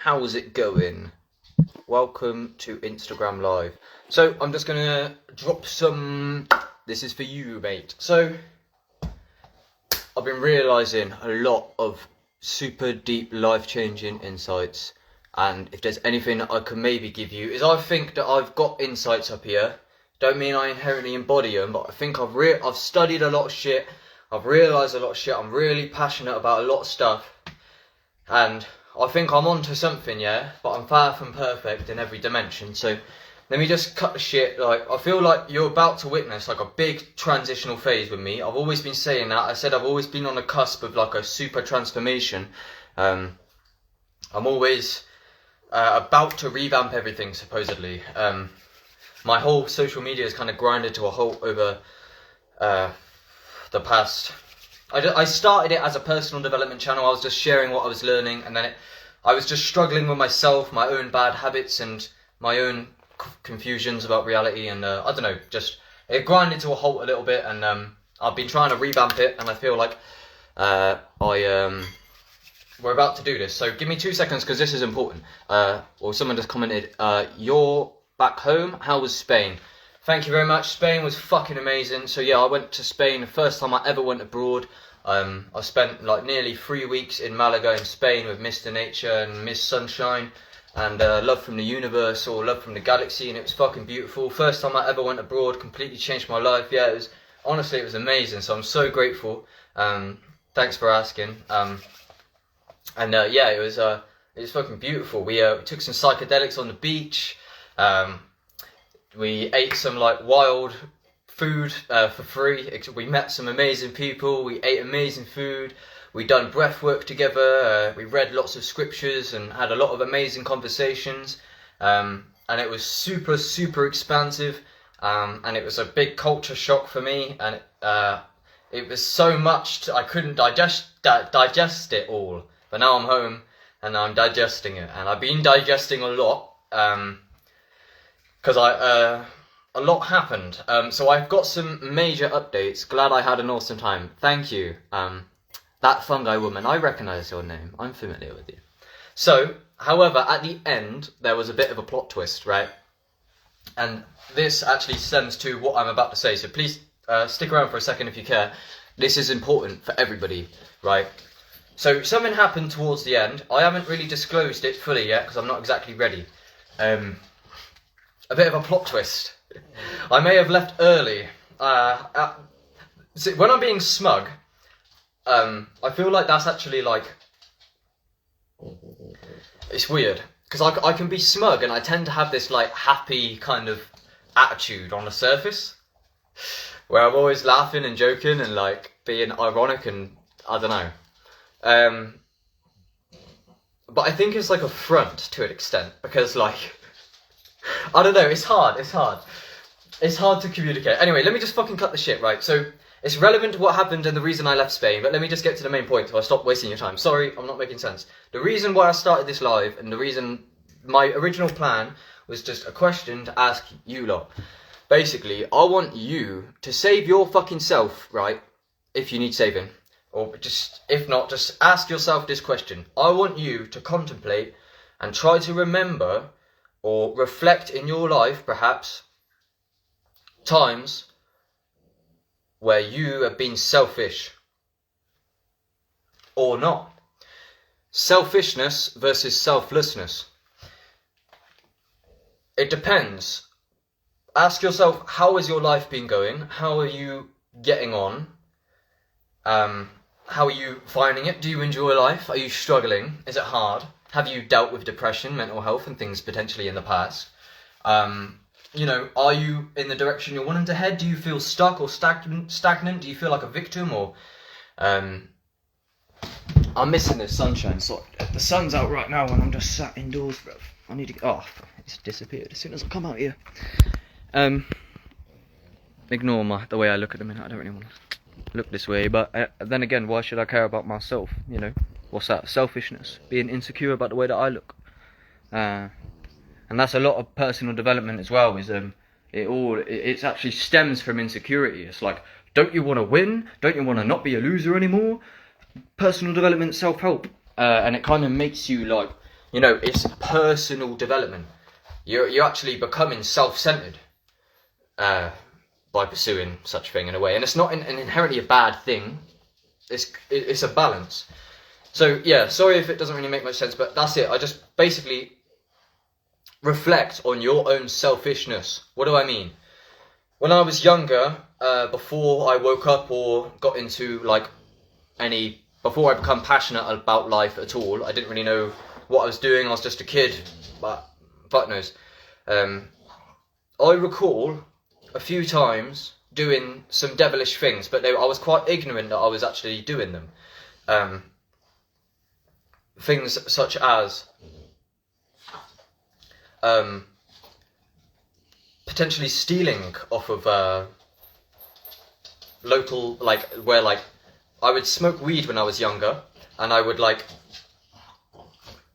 how's it going? Welcome to Instagram Live. So I'm just gonna drop some, this is for you mate. So I've been realising a lot of super deep life-changing insights, and if there's anything that I can maybe give you is I think that I've got insights up here. Don't mean I inherently embody them, but I think I've studied a lot of shit, I've realised a lot of shit, I'm really passionate about a lot of stuff, and I think I'm onto something, yeah, but I'm far from perfect in every dimension. So let me just cut the shit. Like, I feel like you're about to witness like a big transitional phase with me. I've always been saying that. I said I've always been on the cusp of like a super transformation. I'm always about to revamp everything, supposedly. My whole social media has kind of grinded to a halt over the past. I started it as a personal development channel. I was just sharing what I was learning, and then I was just struggling with myself, my own bad habits and my own confusions about reality, and I don't know, just it grinded to a halt a little bit, and I've been trying to revamp it, and I feel like we're about to do this. So give me 2 seconds because this is important. Or someone just commented, you're back home, how was Spain? Thank you very much. Spain was fucking amazing. So yeah, I went to Spain the first time I ever went abroad. I spent like nearly 3 weeks in Malaga in Spain with Mr. Nature and Miss Sunshine and Love from the Universe or Love from the Galaxy, and it was fucking beautiful. First time I ever went abroad, completely changed my life. Yeah, it was honestly, it was amazing. So I'm so grateful. Thanks for asking. Yeah, it was fucking beautiful. We took some psychedelics on the beach. We ate some like wild food for free. We met some amazing people. We ate amazing food. We done breath work together. We read lots of scriptures and had a lot of amazing conversations. And it was super, super expansive. And it was a big culture shock for me. And it was so much I couldn't digest it all. But now I'm home and I'm digesting it. And I've been digesting a lot. Because a lot happened. So I've got some major updates. Glad I had an awesome time. Thank you. That fungi woman, I recognise your name. I'm familiar with you. So, however, at the end, there was a bit of a plot twist, right? And this actually stems to what I'm about to say. So please stick around for a second if you care. This is important for everybody, right? So something happened towards the end. I haven't really disclosed it fully yet because I'm not exactly ready. A bit of a plot twist. I may have left early. When I'm being smug, I feel like that's actually like, it's weird. Because I can be smug and I tend to have this like happy kind of attitude on the surface. Where I'm always laughing and joking and like being ironic and I don't know. But I think it's like a front to an extent. Because like, I don't know, it's hard. It's hard to communicate. Anyway, let me just fucking cut the shit, right? So, it's relevant to what happened and the reason I left Spain, but let me just get to the main point so I stop wasting your time. Sorry, I'm not making sense. The reason why I started this live and the reason my original plan was just a question to ask you lot. Basically, I want you to save your fucking self, right? If you need saving. Or just, if not, just ask yourself this question. I want you to contemplate and try to remember or reflect in your life, perhaps, times where you have been selfish or not. Selfishness versus selflessness. It depends. Ask yourself, how has your life been going? How are you getting on? How are you finding it? Do you enjoy life? Are you struggling? Is it hard? Have you dealt with depression, mental health and things potentially in the past? You know, are you in the direction you're wanting to head? Do you feel stuck or stagnant? Do you feel like a victim or... I'm missing this sunshine. So the sun's out right now and I'm just sat indoors, bro. I need to get... Oh, it's disappeared as soon as I come out here. Ignore the way I look at the minute. I don't really want to look this way. But then again, why should I care about myself? You know, what's that? Selfishness. Being insecure about the way that I look. And that's a lot of personal development as well, is it actually stems from insecurity. It's like, don't you want to win? Don't you want to not be a loser anymore? Personal development, self-help. And it kind of makes you like, You know, it's personal development. You're actually becoming self-centered by pursuing such thing in a way, and it's not an inherently a bad thing. It's a balance. So yeah, sorry if it doesn't really make much sense, but that's it. I just basically reflect on your own selfishness. What do I mean? When I was younger, before I woke up or got into before I become passionate about life at all, I didn't really know what I was doing. I was just a kid, but fuck knows. I recall a few times doing some devilish things, but I was quite ignorant that I was actually doing them. Things such as potentially stealing off of local, where I would smoke weed when I was younger, and I would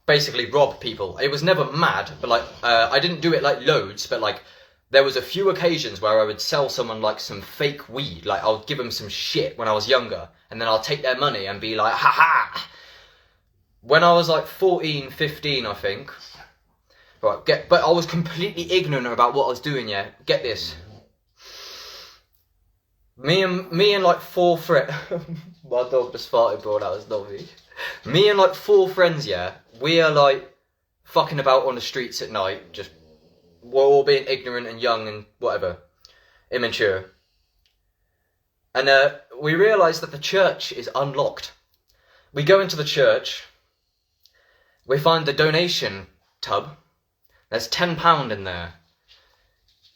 basically rob people. It was never mad, but I didn't do it loads, but there was a few occasions where I would sell someone some fake weed. I would give them some shit when I was younger, and then I'll take their money and be like, ha. When I was 14, 15, I think. Right, but I was completely ignorant about what I was doing, yeah. Get this. Me and 4 friends. My dog just farted, bro, that was not me. Me and 4 friends, yeah, we are fucking about on the streets at night, we're all being ignorant and young and whatever, immature. And we realise that the church is unlocked. We go into the church, we find the donation tub, there's £10 in there.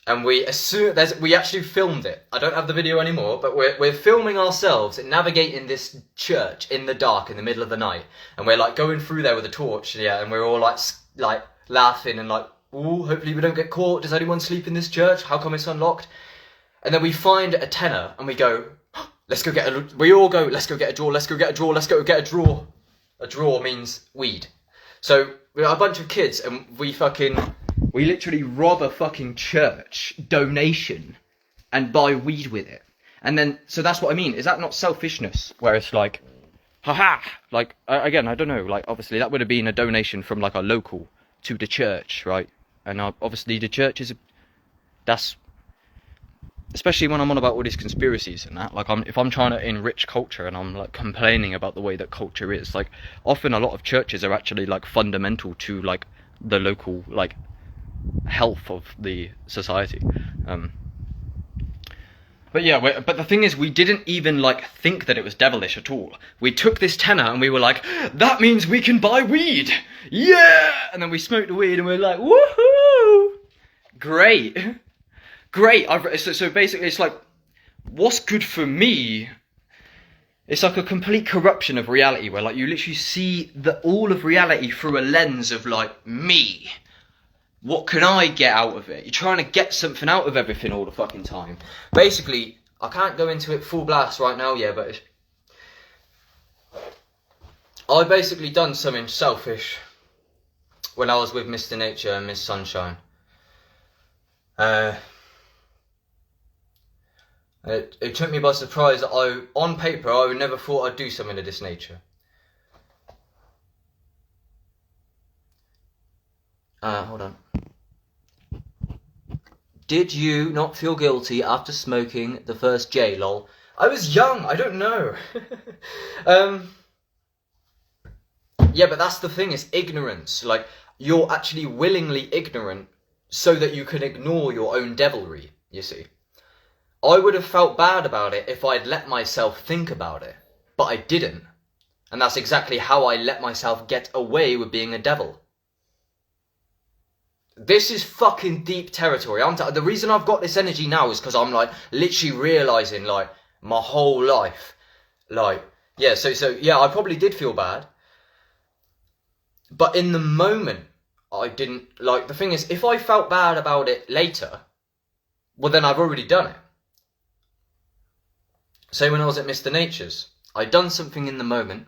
And we actually filmed it. I don't have the video anymore, but we're filming ourselves navigating this church in the dark in the middle of the night, and we're going through there with a torch, yeah, and we're all laughing and ooh, hopefully we don't get caught. Does anyone sleep in this church? How come it's unlocked? And then we find a tenner and we go, let's go get let's go get a drawer, let's go get a drawer, let's go get a drawer. A drawer means weed. So we're a bunch of kids and we literally rob a fucking church donation and buy weed with it. And then, so that's what I mean. Is that not selfishness? Where it's haha, again, I don't know, obviously that would have been a donation from a local to the church, right? And obviously the church that's, especially when I'm on about all these conspiracies and that, if I'm trying to enrich culture and I'm complaining about the way that culture is, often a lot of churches are actually fundamental to the local health of the society. But yeah, but the thing is, we didn't even think that it was devilish at all. We took this tenner and we were that means we can buy weed, yeah! And then we smoked the weed and we were woohoo! Great. So basically it's what's good for me? It's a complete corruption of reality where you literally see all of reality through a lens of me. What can I get out of it? You're trying to get something out of everything all the fucking time. Basically, I can't go into it full blast right now, yeah, but I basically done something selfish when I was with Mr. Nature and Miss Sunshine. It took me by surprise that on paper, I would never thought I'd do something of this nature. Hold on. Did you not feel guilty after smoking the first J, lol? I was young, I don't know. Yeah, but that's the thing, it's ignorance. You're actually willingly ignorant so that you can ignore your own devilry, you see. I would have felt bad about it if I'd let myself think about it, but I didn't. And that's exactly how I let myself get away with being a devil. This is fucking deep territory. The reason I've got this energy now is because I'm literally realising my whole life. Yeah, so yeah, I probably did feel bad. But in the moment, I didn't, the thing is, if I felt bad about it later, well then I've already done it. Say when I was at Mr. Nature's, I'd done something in the moment,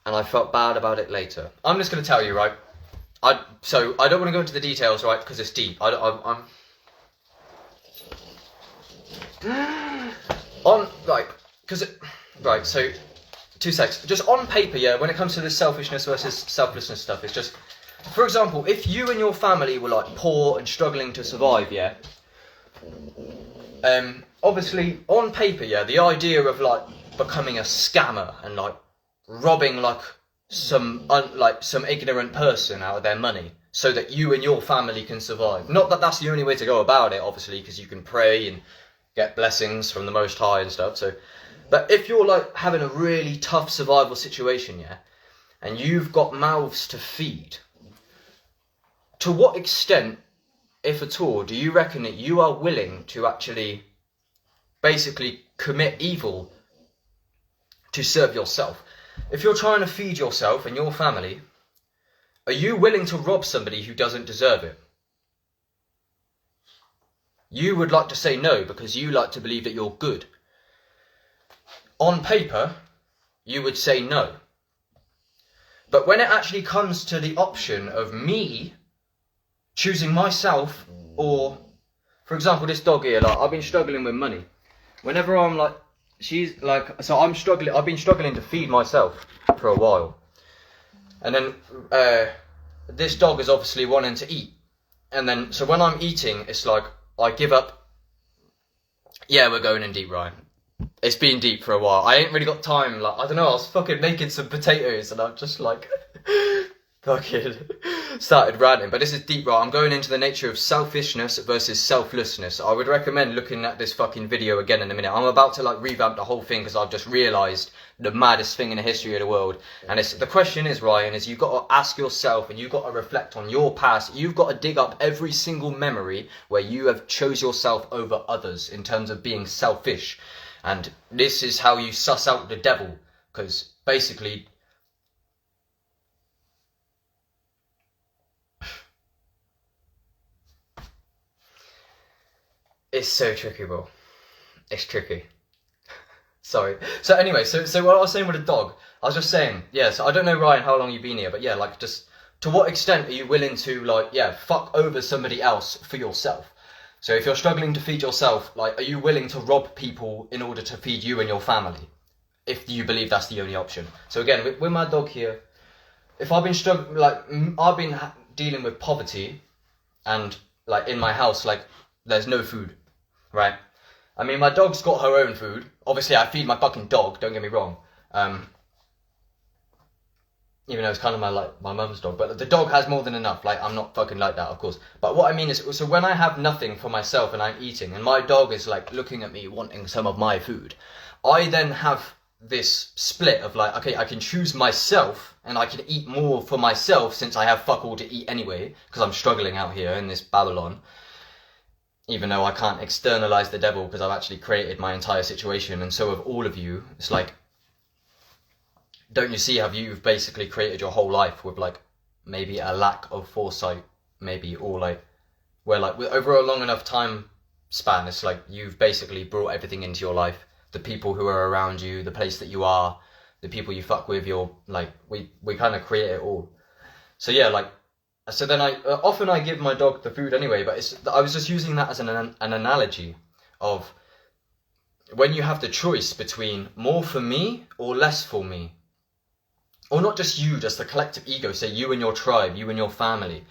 and I felt bad about it later. I'm just going to tell you, right? So I don't want to go into the details, right? Because it's deep. I'm on right. So 2 secs. Just on paper, yeah, when it comes to this selfishness versus selflessness stuff, it's just, for example, if you and your family were like poor and struggling to survive, yeah, obviously on paper, yeah, the idea of like becoming a scammer and like robbing like some ignorant person out of their money so that you and your family can survive. Not that that's the only way to go about it, obviously, because you can pray and get blessings from the Most High and stuff. So, but if you're like having a really tough survival situation, yeah, and you've got mouths to feed, to what extent, if at all, do you reckon that you are willing to actually basically commit evil to serve yourself? If you're trying to feed yourself and your family, are you willing to rob somebody who doesn't deserve it? You would like to say no because you like to believe that you're good. On paper, you would say no. But when it actually comes to the option of me choosing myself, or, for example, this dog here, like, I've been struggling with money. Whenever I'm like, she's like, so I've been struggling to feed myself for a while. And then this dog is obviously wanting to eat. And then, so when I'm eating, it's like, I give up. Yeah, we're going in deep, Ryan. It's been deep for a while. I ain't really got time. Like, I don't know, I was fucking making some potatoes and I'm just like, fucking started ranting. But this is deep, right? I'm going into the nature of selfishness versus selflessness. I would recommend looking at this fucking video again in a minute. I'm about to like revamp the whole thing because I've just realised the maddest thing in the history of the world. And the question is, Ryan, is you've got to ask yourself and you've got to reflect on your past. You've got to dig up every single memory where you have chose yourself over others in terms of being selfish. And this is how you suss out the devil, because basically it's so tricky, bro. It's tricky. Sorry. So anyway, so what I was saying with the dog, I was just saying, yeah, so I don't know, Ryan, how long you've been here, but yeah, like, just to what extent are you willing to, like, yeah, fuck over somebody else for yourself? So if you're struggling to feed yourself, like, are you willing to rob people in order to feed you and your family? If you believe that's the only option. So again, with my dog here, if I've been struggling, like, I've been dealing with poverty, and, like, in my house, like, there's no food, right? I mean, my dog's got her own food. Obviously, I feed my fucking dog, don't get me wrong. Even though it's kind of my mum's dog. But the dog has more than enough. Like, I'm not fucking like that, of course. But what I mean is, so when I have nothing for myself and I'm eating, and my dog is, like, looking at me wanting some of my food, I then have this split of, like, okay, I can choose myself, and I can eat more for myself since I have fuck all to eat anyway, because I'm struggling out here in this Babylon. Even though I can't externalize the devil because I've actually created my entire situation, and so have all of you. It's like, don't you see how you've basically created your whole life with, like, maybe a lack of foresight, maybe, or like, where, like, over a long enough time span, it's like you've basically brought everything into your life. The people who are around you, the place that you are, the people you fuck with, you're like, we kind of create it all. So yeah, like, so then often I give my dog the food anyway, but I was just using that as an analogy of when you have the choice between more for me or less for me. Or not just you, just the collective ego, say you and your tribe, you and your family.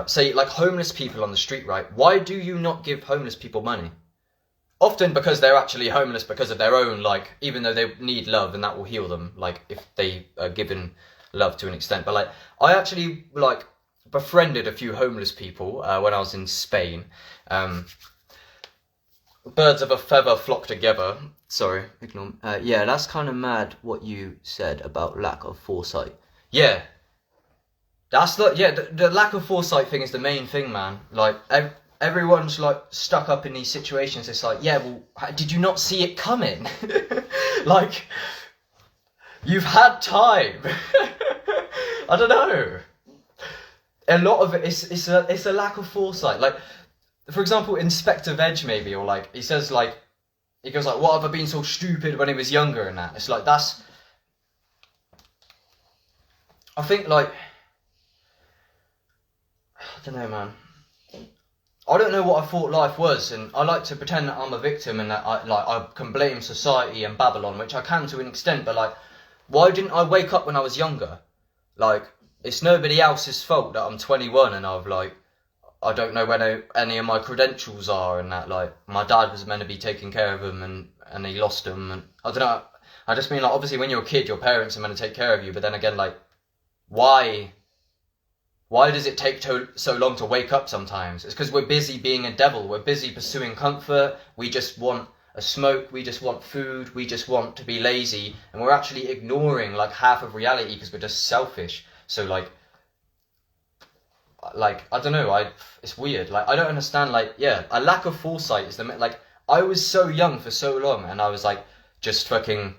Say, like, homeless people on the street, right? Why do you not give homeless people money? Often because they're actually homeless because of their own, like, even though they need love and that will heal them, like, if they are given love to an extent. But, like, I actually, like, befriended a few homeless people when I was in Spain. Birds of a feather flock together. Sorry, ignore. Yeah, that's kind of mad what you said about lack of foresight. Yeah, that's the the lack of foresight thing is the main thing, man. Like, everyone's like stuck up in these situations. It's like, yeah, well, did you not see it coming? Like, you've had time. I don't know. A lot of it is a lack of foresight. Like, for example, Inspector Veg maybe, or like, he says, like, he goes like, what have I been so stupid when he was younger and that. It's like, that's, I think, like, I don't know, man. I don't know what I thought life was, and I like to pretend that I'm a victim and that I can blame society and Babylon, which I can to an extent, but, like, why didn't I wake up when I was younger? Like, it's nobody else's fault that I'm 21 and I don't know where any of my credentials are, and that, like, my dad was meant to be taking care of them and he lost them, and I don't know. I just mean, like, obviously when you're a kid, your parents are meant to take care of you, but then again, like, why does it take so long to wake up sometimes? It's because we're busy being a devil. We're busy pursuing comfort. We just want a smoke. We just want food. We just want to be lazy. And we're actually ignoring, like, half of reality because we're just selfish. So, like, I don't know. It's weird. Like, I don't understand. Like, yeah, a lack of foresight is like, I was so young for so long, and I was, like, just fucking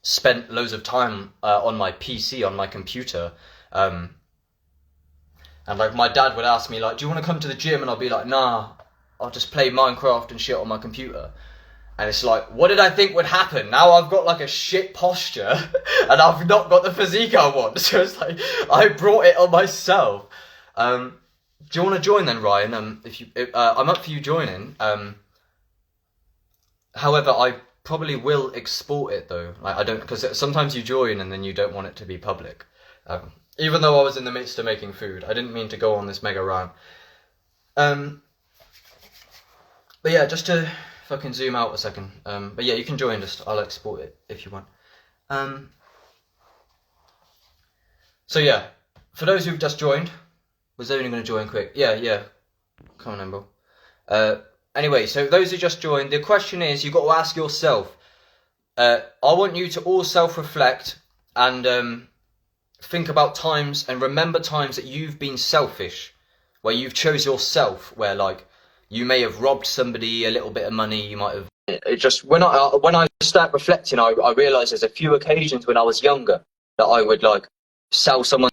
spent loads of time on my PC, on my computer. And, like, my dad would ask me, like, do you want to come to the gym? And I'll be like, nah, I'll just play Minecraft and shit on my computer. And it's like, what did I think would happen? Now I've got, like, a shit posture and I've not got the physique I want. So it's like, I brought it on myself. Do you want to join then, Ryan? I'm up for you joining. However, I probably will export it though. Like, I don't, because sometimes you join and then you don't want it to be public. Even though I was in the midst of making food, I didn't mean to go on this mega rant. But yeah, just to fucking zoom out a second. But yeah, you can join. I'll export it if you want. So yeah, for those who've just joined, was only going to join quick. Yeah. Come on, Emble. Anyway, so those who just joined, the question is, you've got to ask yourself. I want you to all self-reflect and think about times and remember times that you've been selfish, where you've chose yourself, where, like, you may have robbed somebody a little bit of money, you might have. It just, when I start reflecting, I realise there's a few occasions when I was younger that I would, like, sell someone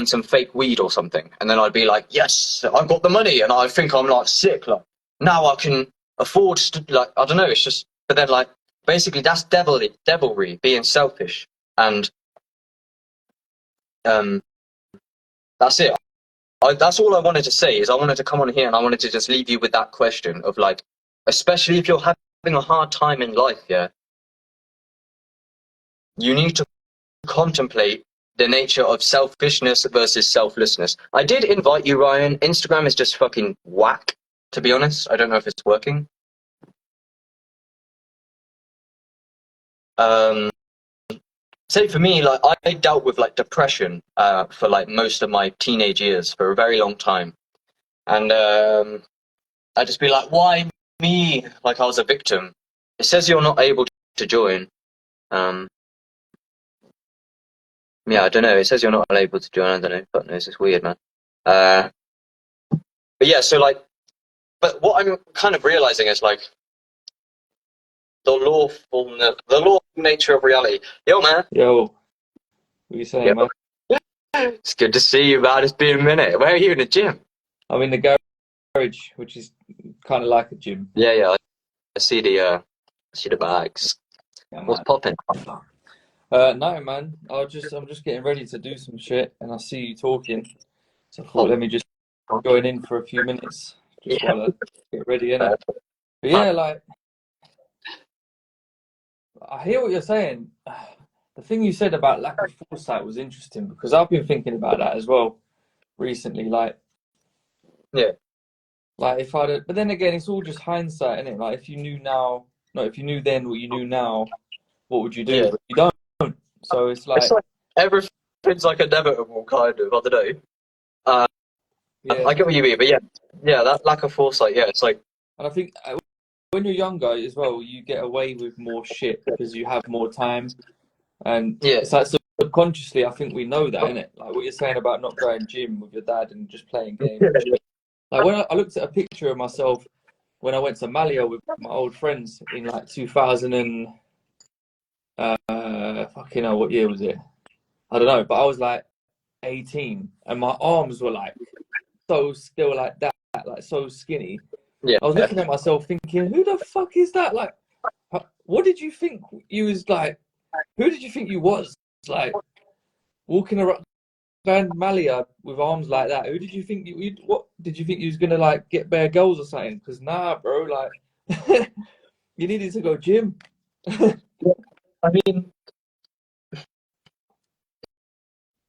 some fake weed or something, and then I'd be like, yes, I've got the money, and I think I'm, like, sick, like, now I can afford like, I don't know, it's just, but then, like, basically that's devilry, being selfish, and that's it. That's all I wanted to say, is I wanted to come on here and I wanted to just leave you with that question of, like, especially if you're having a hard time in life, yeah, you need to contemplate the nature of selfishness versus selflessness. I did invite you, Ryan. Instagram is just fucking whack, to be honest. I don't know if it's working. Say for me, like, I dealt with, like, depression for, like, most of my teenage years for a very long time, and I'd just be like, why me? Like, I was a victim. It says you're not able to join. Yeah, I don't know. It says you're not able to join. I don't know. Fuck knows. It's weird, man. But yeah, so, like, but what I'm kind of realizing is, like, the lawful nature of reality. Yo, man. Yo, what are you saying, man? It's good to see you, man. It's been a minute. Where are you, in the gym? I'm in the garage, which is kind of like a gym. Yeah. I see the bags. Yeah, What's popping? No, man. I'm just getting ready to do some shit, and I see you talking, so I thought let me just join in for a few minutes, just while I get ready, innit? But yeah, like, I hear what you're saying. The thing you said about lack of foresight was interesting, because I've been thinking about that as well recently. Like, Yeah. like if I'd, but then again, it's all just hindsight, isn't it? Like, if you knew now, no, if you knew then what you knew now, what would you do? Yeah. But you don't. So it's like everything's, like, inevitable, kind of. I don't know. yeah. I get what you mean, but yeah, that lack of foresight. Yeah, it's like. And I think when you're younger as well, you get away with more shit because you have more time. And Yeah. it's like, subconsciously, I think we know that, innit? Like what you're saying about not going gym with your dad and just playing games. Like when I looked at a picture of myself when I went to Malia with my old friends in, like, 2000 and fucking hell, what year was it? I don't know, but I was like 18 and my arms were, like, so still like that, like so skinny. Yeah. I was looking at myself thinking, who the fuck is that? Like, what did you think you was like? Who did you think you was? Like, walking around Malia with arms like that. Who did you think what did you think you was gonna, like, get bare girls or something? Because nah, bro, like, you needed to go gym. I mean,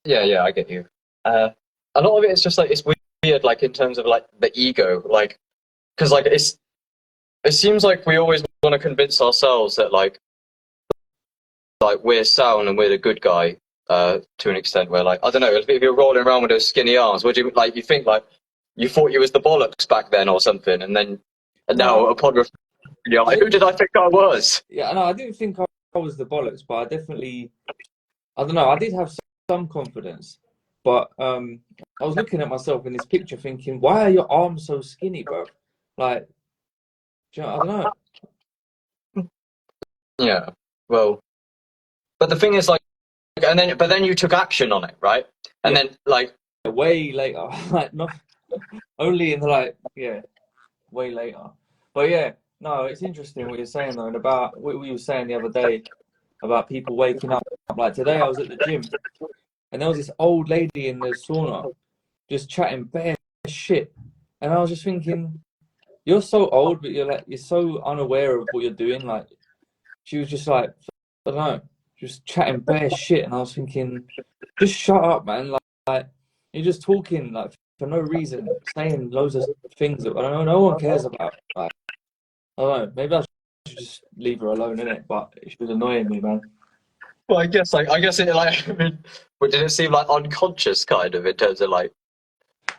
Yeah, I get you. A lot of it is just like it's weird, like in terms of like the ego, like because like it seems like we always want to convince ourselves that like we're sound and we're the good guy to an extent where like I don't know if you're rolling around with those skinny arms, would you like you think like you thought you was the bollocks back then or something, and now upon reflection you're like, who did I think I was? Yeah, no, I didn't think I was the bollocks, but I definitely, I don't know, I did have some confidence, but I was looking at myself in this picture thinking, why are your arms so skinny, bro? Like, do you know, I don't know. Yeah, well, but the thing is like, but then you took action on it, right? And Yeah. then like Way later, like not only in like way later. But yeah, no, it's interesting what you're saying though, and about what we were saying the other day about people waking up. Like today, I was at the gym, and there was this old lady in the sauna just chatting bare shit, and I was just thinking, you're so old, but you're so unaware of what you're doing. Like she was just like, I don't know, just chatting bare shit, and I was thinking, just shut up, man. Like you're just talking like for no reason, saying loads of things that I don't know, no one cares about. Like I don't know, maybe I should just leave her alone, innit? But she was annoying me, man. well, I guess it like I mean, but did it seem like unconscious kind of in terms of like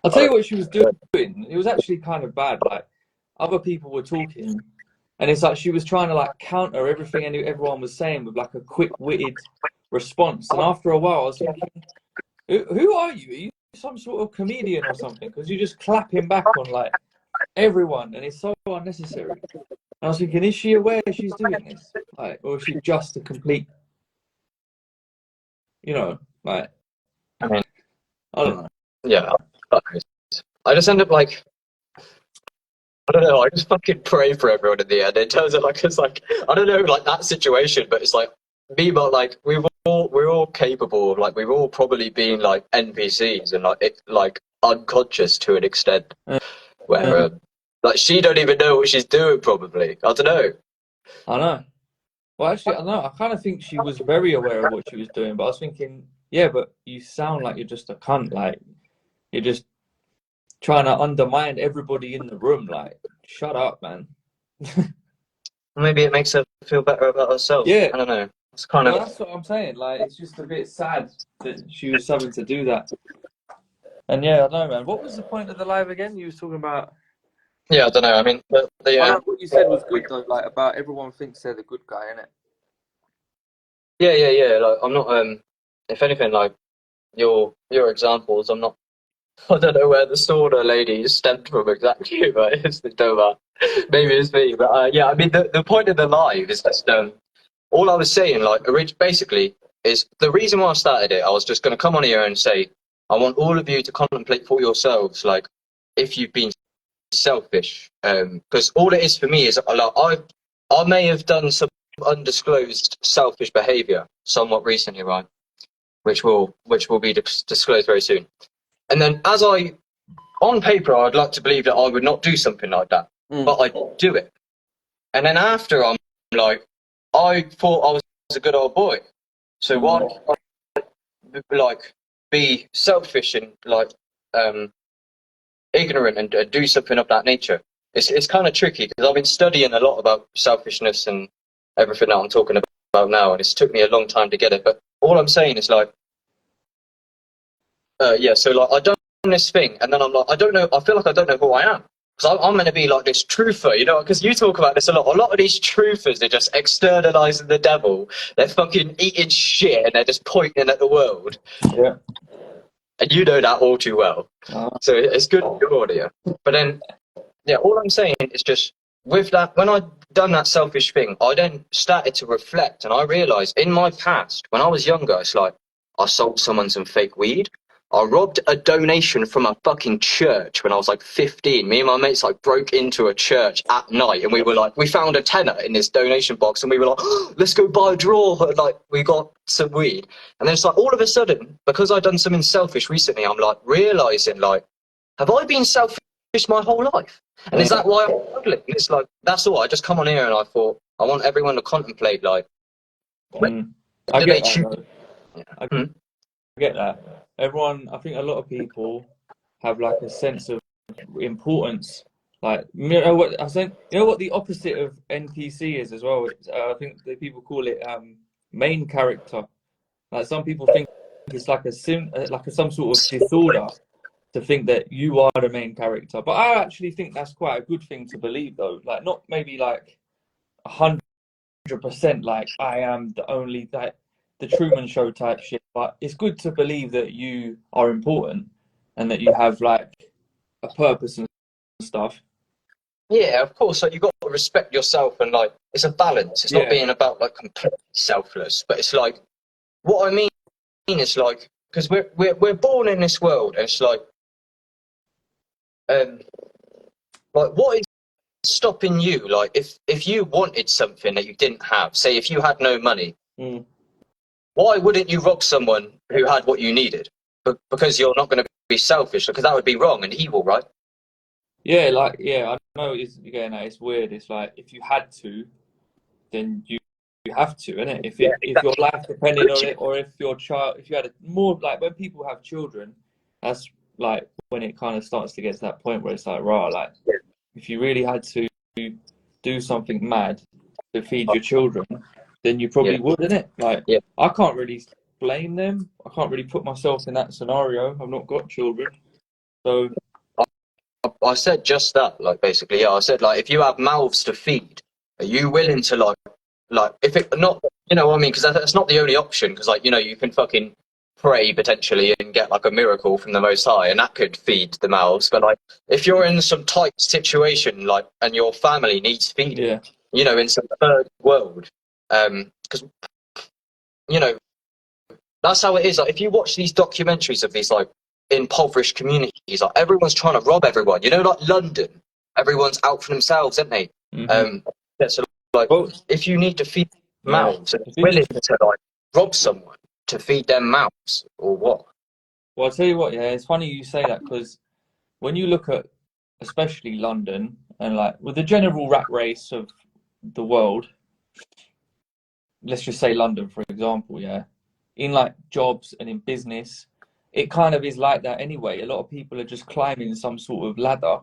I'll tell you what she was doing. It was actually kind of bad. Like other people were talking, and it's like she was trying to like counter everything everyone was saying with like a quick-witted response. And after a while, I was thinking, who are you? Are you some sort of comedian or something? Because you're just clapping back on like everyone, and it's so unnecessary. And I was thinking, is she aware she's doing this? Like, or is she just a complete, like, I mean, I don't know. yeah, I just end up like I don't know. I just fucking pray for everyone in the end. In terms of like, it's like I don't know, like that situation, but it's like me, but like we're all capable of like we've all probably been like NPCs and like like unconscious to an extent where like she don't even know what she's doing probably. I don't know. I know. Well, actually, I don't know. I kind of think she was very aware of what she was doing, but I was thinking, yeah, but you sound like you're just a cunt. Like, you're just trying to undermine everybody in the room. Like, shut up, man. Maybe it makes her feel better about herself. Yeah. I don't know. It's kind Well, of that's what I'm saying. Like, it's just a bit sad that she was having to do that. And yeah, I don't know, man. What was the point of the live again? You was talking about. yeah. I don't know. I mean, I know what you said was good though. Like about everyone thinks they're the good guy, innit? yeah. Like I'm not. If anything, like your examples, I'm not. I don't know where the sauna lady stemmed from exactly, but it's the Dover. Maybe it's me, but yeah. I mean, the point of the live is just all I was saying, like, basically, is the reason why I started it. I was just going to come on here and say, I want all of you to contemplate for yourselves, like, if you've been selfish, because all it is for me is like I may have done some undisclosed selfish behaviour somewhat recently, right? Which will be disclosed very soon. And then, on paper, I'd like to believe that I would not do something like that, but I do it. And then after, I'm like, I thought I was a good old boy, so why don't I, like be selfish and like ignorant and do something of that nature? It's kind of tricky because I've been studying a lot about selfishness and everything that I'm talking about now, and it's took me a long time to get it. But all I'm saying is like, yeah. So like, I done this thing, and then I'm like, I don't know. I feel like I don't know who I am. Because I'm meant to be like this truther, you know, because you talk about this a lot. A lot of these truthers are just externalizing the devil. They're fucking eating shit and they're just pointing at the world. Yeah. And you know that all too well. So it's good for your audio. But then, yeah, all I'm saying is just with that, when I'd done that selfish thing, I then started to reflect and I realized in my past, when I was younger, it's like I sold someone some fake weed. I robbed a donation from a fucking church when I was like 15. Me and my mates like broke into a church at night and we were like, we found a tenner in this donation box and we were like, oh, let's go buy a draw. Like we got some weed. And then it's like all of a sudden, because I'd done something selfish recently, I'm like realizing like, have I been selfish my whole life? And is that why I'm struggling? It's like, that's all. I just come on here and I thought, I want everyone to contemplate like, I get that. I get that. everyone, I think a lot of people have like a sense of importance. Like, you know what I said, you know what the opposite of NPC is as well? I think the people call it main character. Like some people think it's like some sort of disorder to think that you are the main character. But I actually think that's quite a good thing to believe, though. Like, not maybe like 100% like I am the only, like the Truman Show type shit. But it's good to believe that you are important and that you have like a purpose and stuff. Yeah, of course. Like, you've got to respect yourself, and like it's a balance. It's not being about like completely selfless, but it's like what I mean is like because we're born in this world, and it's like what is stopping you? Like if you wanted something that you didn't have, say if you had no money, why wouldn't you rob someone who had what you needed? Because you're not going to be selfish, because that would be wrong and evil, right? Yeah, like I know it's again, it's weird. It's like if you had to, then you have to, innit? If your life depended on it, or if if you had more like when people have children, that's like when it kind of starts to get to that point where it's like, rah, like if you really had to do something mad to feed your children, then you probably would, innit? Like I can't really blame them. I can't really put myself in that scenario. I've not got children, so. I said just that, like basically, I said like if you have mouths to feed, are you willing to like if it not, you know what I mean? Because that's not the only option. Because like you can fucking pray potentially and get like a miracle from the Most High, and that could feed the mouths. But like if you're in some tight situation, like and your family needs feeding, in some third world, because that's how it is. Like if you watch these documentaries of these like impoverished communities, like everyone's trying to rob everyone. Like London, everyone's out for themselves, aren't they? So like if you need to feed mouths, are you willing to like rob someone to feed them mouths, or what? Well, I'll tell you what, it's funny you say that, because when you look at especially London and like with the general rat race of the world, let's just say London, for example, in like jobs and in business, it kind of is like that anyway. A lot of people are just climbing some sort of ladder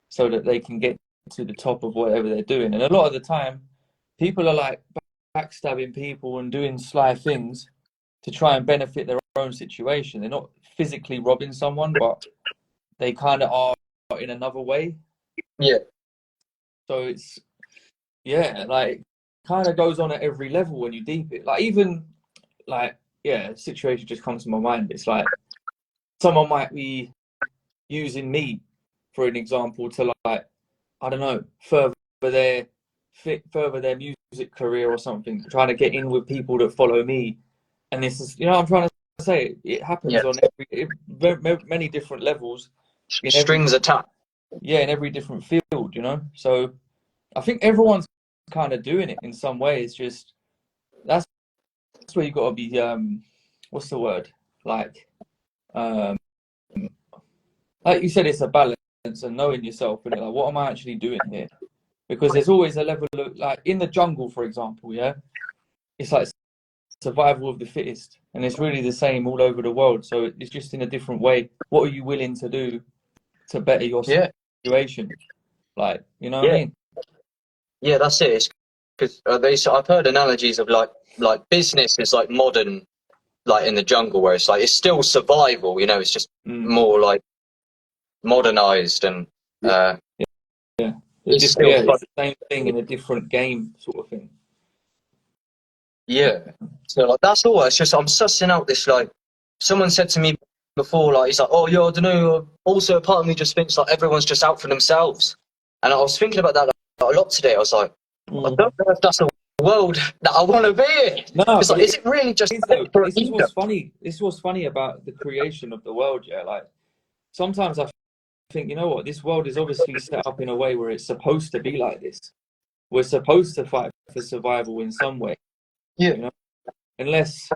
so that they can get to the top of whatever they're doing. And a lot of the time, people are like backstabbing people and doing sly things to try and benefit their own situation. They're not physically robbing someone, but they kind of are in another way. Yeah. So it's, like kind of goes on at every level when you deep it. Like even like, situation just comes to my mind. It's like someone might be using me for an example to like, I don't know, further their music career or something, trying to get in with people that follow me. And this is, I'm trying to say it happens on many different levels. Strings attached. Yeah, in every different field, So I think everyone's kind of doing it in some way. It's just that's where you got to be. What's the word? Like you said, it's a balance and knowing yourself. And like, what am I actually doing here? Because there's always a level of like in the jungle, for example. It's like survival of the fittest, and it's really the same all over the world. So it's just in a different way. What are you willing to do to better your situation? Like, you know what I mean? Yeah, that's it. It's because I've heard analogies of like business is like modern, like in the jungle, where it's like it's still survival. It's just more like modernized and it's the same thing in a different game, sort of thing. Yeah. So like that's all. It's just I'm sussing out this like someone said to me before, like he's like, oh yeah, I don't know. Also, a part of me just thinks like everyone's just out for themselves, and I was thinking about that like, a lot today. I was like, I don't know if that's a world that I want to be in. No, it's like, is it really just this is what's funny. This is what's funny about the creation of the world. Like sometimes I think, you know what, this world is obviously set up in a way where it's supposed to be like this. We're supposed to fight for survival in some way. Unless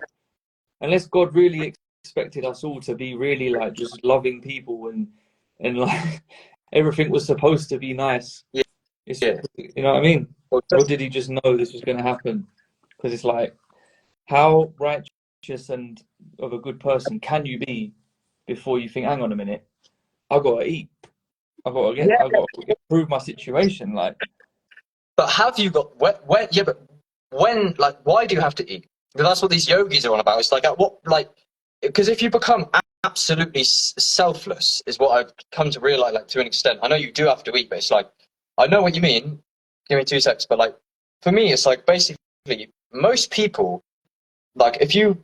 God really expected us all to be really like just loving people and like everything was supposed to be nice. You know what I mean? Or did he just know this was going to happen? Because it's like, how righteous and of a good person can you be before you think, hang on a minute, I've got to eat. I've got to improve my situation. Like, But have you got when? Yeah, but when? Like, why do you have to eat? Because that's what these yogis are on about. It's like at what like because if you become absolutely selfless, is what I've come to realize. Like to an extent, I know you do have to eat, but it's like I know what you mean. Give me 2 seconds. But like for me, it's like basically most people, like if you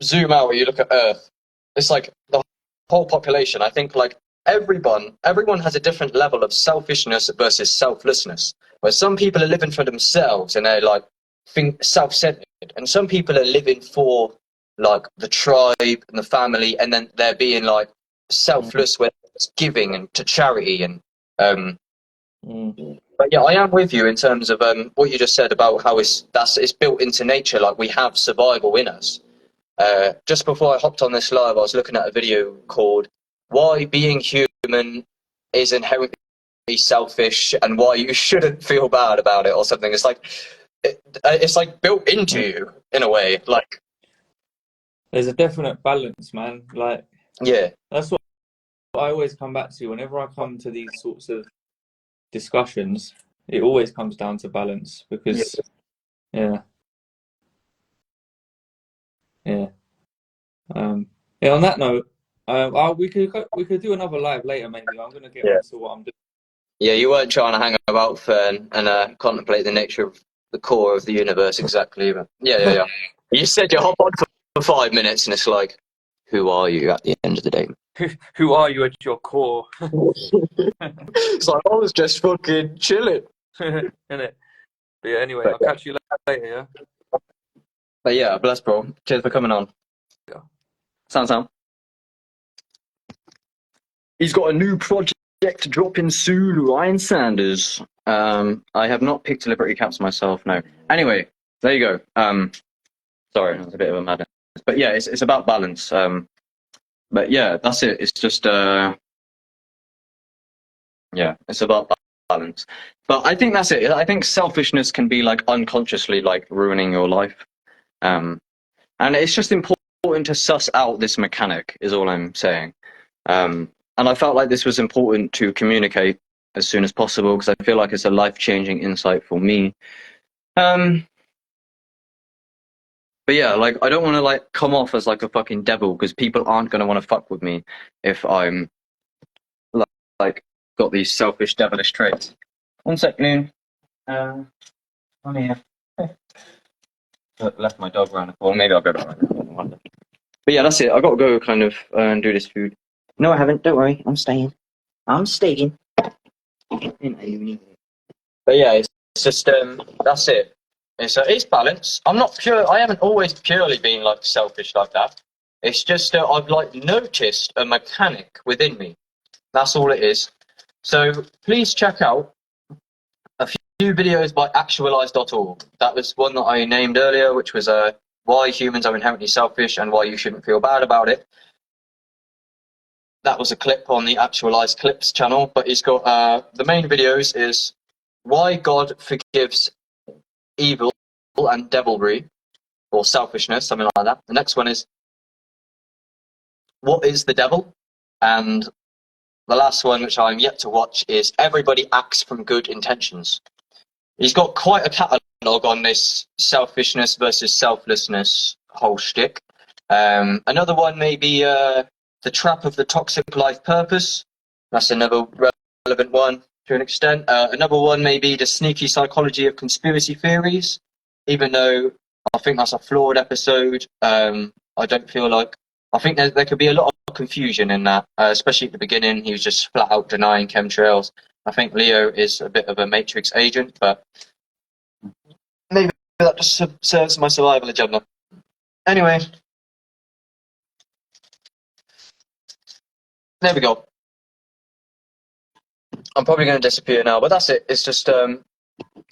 zoom out or you look at Earth, it's like the whole population. I think like everyone has a different level of selfishness versus selflessness. Where some people are living for themselves and they're like think self-centered, and some people are living for like the tribe and the family, and then they're being like selfless when it's giving and to charity and But yeah, I am with you in terms of what you just said about how it's built into nature. Like we have survival in us. Just before I hopped on this live, I was looking at a video called "Why Being Human is Inherently Selfish and Why You Shouldn't Feel Bad About It" or something. It's like it's like built into you in a way. Like there's a definite balance, man. Like, yeah, that's what I always come back to whenever I come to these sorts of discussions. It always comes down to balance because, yeah. On that note, we could do another live later. Maybe I'm gonna get onto what I'm doing. Yeah, you weren't trying to hang about Fern and contemplate the nature of the core of the universe exactly. But yeah. You said you hop on for 5 minutes, and it's like, who are you at the end of the day? Who are you at your core? It's like I was just fucking chilling. Innit? But yeah, anyway, I'll catch you later. Yeah. But yeah, bless, bro. Cheers for coming on. Yeah. Sound. He's got a new project dropping soon, Ryan Sanders. I have not picked Liberty Caps myself, no. Anyway, there you go. Sorry, that was a bit of a madness. But yeah, it's about balance. But yeah, that's it. It's just it's about balance. But I think that's it. I think selfishness can be like unconsciously like ruining your life. And it's just important to suss out this mechanic is all I'm saying. And I felt like this was important to communicate as soon as possible because I feel like it's a life-changing insight for me. But yeah, like I don't want to like come off as like a fucking devil because people aren't going to want to fuck with me if I'm like got these selfish, devilish traits. 1 second. I'm here. Left my dog around the corner. Maybe I'll go back. But yeah, that's it. I got to go kind of and do this food. No, I haven't. Don't worry. I'm staying. But yeah, it's just that's it. It's balance. I'm not pure. I haven't always purely been like selfish like that. It's just I've like noticed a mechanic within me. That's all it is. So please check out a few videos by actualize.org. That was one that I named earlier, which was why humans are inherently selfish and why you shouldn't feel bad about it. That was a clip on the Actualize Clips channel, but he's got the main videos is why God forgives evil and devilry, or selfishness, something like that. The next one is what is the devil? And the last one, which I'm yet to watch, is everybody acts from good intentions. He's got quite a catalogue on this selfishness versus selflessness whole shtick. Another one may be the trap of the toxic life purpose. That's another relevant one to an extent. Another one may be the sneaky psychology of conspiracy theories, even though I think that's a flawed episode. I don't feel like... I think there could be a lot of confusion in that, especially at the beginning. He was just flat out denying chemtrails. I think Leo is a bit of a Matrix agent, but maybe that just serves my survival agenda. Anyway, there we go. I'm probably going to disappear now, but that's it. It's just